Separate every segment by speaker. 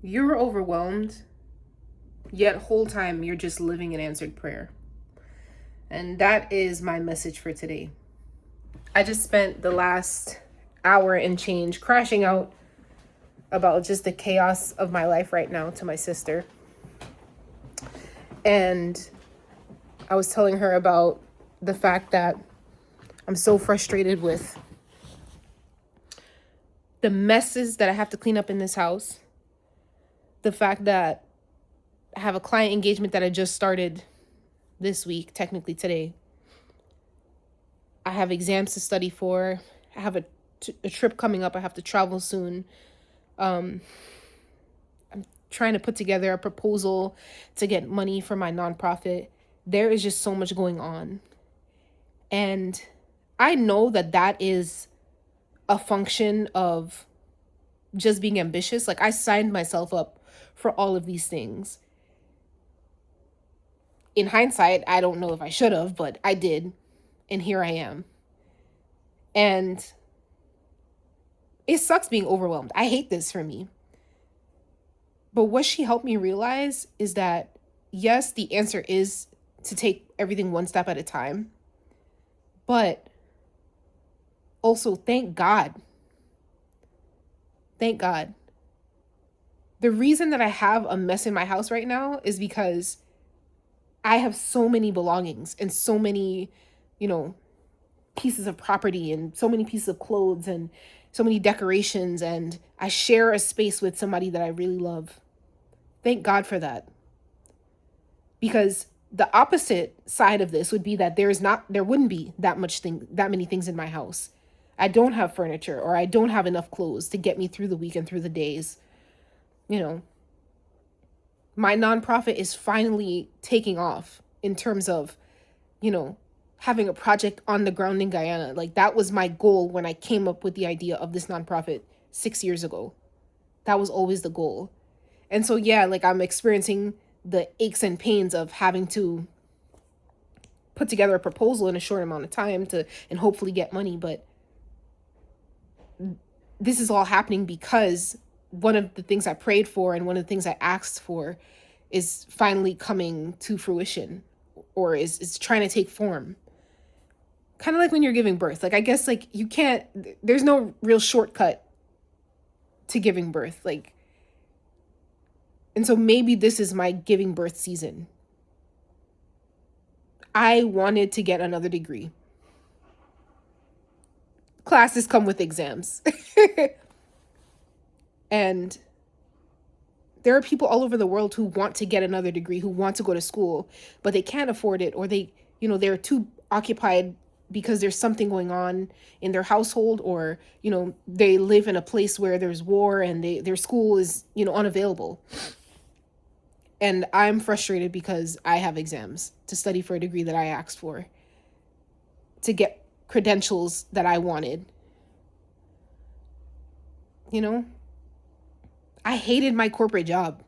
Speaker 1: You're overwhelmed, yet whole time you're just living in answered prayer. And that is my message for today. I just spent the last hour and change crashing out about just the chaos of my life right now to my sister. And I was telling her about the fact that I'm so frustrated with the messes that I have to clean up in this house. The fact that I have a client engagement that I just started this week, technically today. I have exams to study for. I have a trip coming up. I have to travel soon. I'm trying to put together a proposal to get money for my nonprofit. There is just so much going on. And I know that that is a function of just being ambitious. Like, I signed myself up for all of these things. In hindsight, I don't know if I should have, but I did. And here I am. And it sucks being overwhelmed. I hate this for me. But what she helped me realize is that, yes, the answer is to take everything one step at a time. But also, thank God. Thank God. The reason that I have a mess in my house right now is because I have so many belongings and so many, you know, pieces of property and so many pieces of clothes and so many decorations. And I share a space with somebody that I really love. Thank God for that. Because the opposite side of this would be that there wouldn't be that many things in my house. I don't have furniture, or I don't have enough clothes to get me through the week and through the days. You know, my nonprofit is finally taking off in terms of, you know, having a project on the ground in Guyana. Like, that was my goal when I came up with the idea of this nonprofit 6 years ago. That was always the goal. And so, yeah, like, I'm experiencing the aches and pains of having to put together a proposal in a short amount of time to and hopefully get money. But this is all happening because one of the things I prayed for and one of the things I asked for is finally coming to fruition, or is trying to take form. Kind of like when you're giving birth. Like, I guess, like, there's no real shortcut to giving birth. Like, and so maybe this is my giving birth season. I wanted to get another degree. Classes come with exams. And there are people all over the world who want to get another degree, who want to go to school, but they can't afford it, or they're too occupied because there's something going on in their household, or, they live in a place where there's war and their school is, unavailable. And I'm frustrated because I have exams to study for a degree that I asked for, to get credentials that I wanted. I hated my corporate job.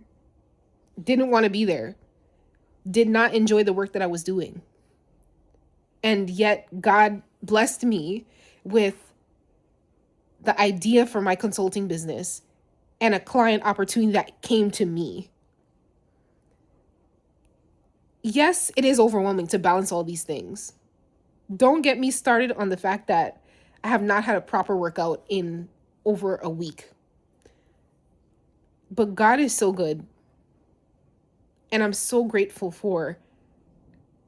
Speaker 1: Didn't want to be there. Did not enjoy the work that I was doing. And yet God blessed me with the idea for my consulting business and a client opportunity that came to me. Yes, it is overwhelming to balance all these things. Don't get me started on the fact that I have not had a proper workout in over a week. But God is so good. And I'm so grateful for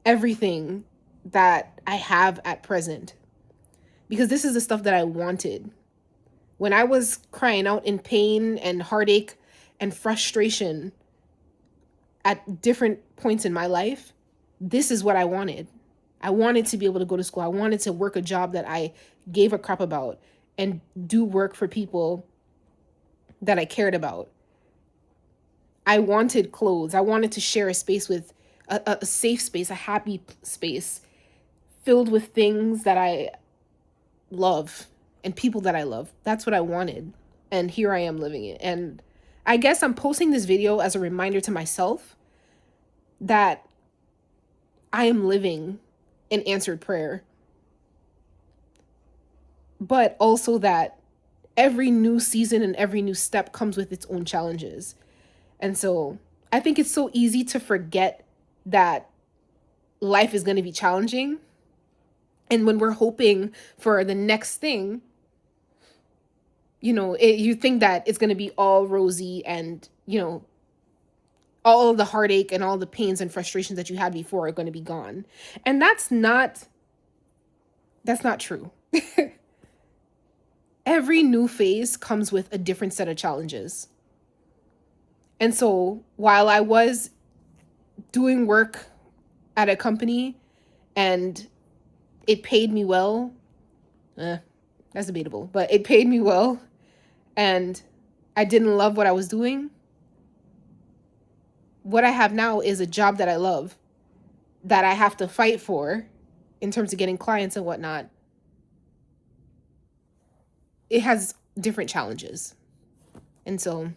Speaker 1: everything that I have at present. Because this is the stuff that I wanted. When I was crying out in pain and heartache and frustration at different points in my life, this is what I wanted. I wanted to be able to go to school. I wanted to work a job that I gave a crap about and do work for people that I cared about. I wanted clothes. I wanted to share a space with a safe space, a happy space filled with things that I love and people that I love. That's what I wanted. And here I am living it. And I guess I'm posting this video as a reminder to myself that I am living an answered prayer. But also that every new season and every new step comes with its own challenges. And so I think it's so easy to forget that life is going to be challenging. And when we're hoping for the next thing, you think that it's going to be all rosy and, all of the heartache and all the pains and frustrations that you had before are going to be gone. And that's not true. Every new phase comes with a different set of challenges. And so while I was doing work at a company and it paid me well, that's debatable, but it paid me well, and I didn't love what I was doing, what I have now is a job that I love, that I have to fight for in terms of getting clients and whatnot. It has different challenges. And so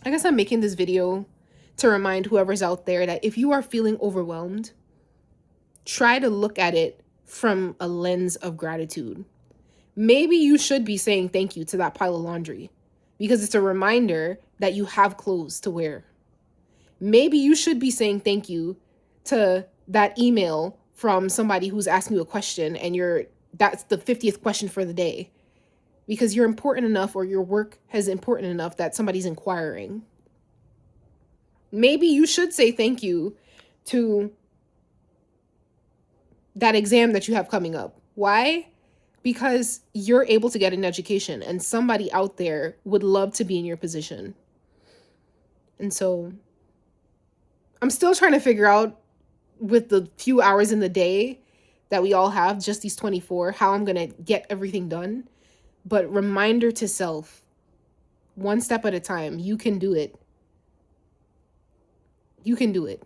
Speaker 1: I guess I'm making this video to remind whoever's out there that if you are feeling overwhelmed, try to look at it from a lens of gratitude. Maybe you should be saying thank you to that pile of laundry because it's a reminder that you have clothes to wear. Maybe you should be saying thank you to that email from somebody who's asking you a question and that's the 50th question for the day because you're important enough, or your work is important enough that somebody's inquiring. Maybe you should say thank you to that exam that you have coming up. Why? Because you're able to get an education and somebody out there would love to be in your position. And so I'm still trying to figure out, with the few hours in the day that we all have, just these 24, how I'm going to get everything done. But reminder to self, one step at a time, you can do it. You can do it.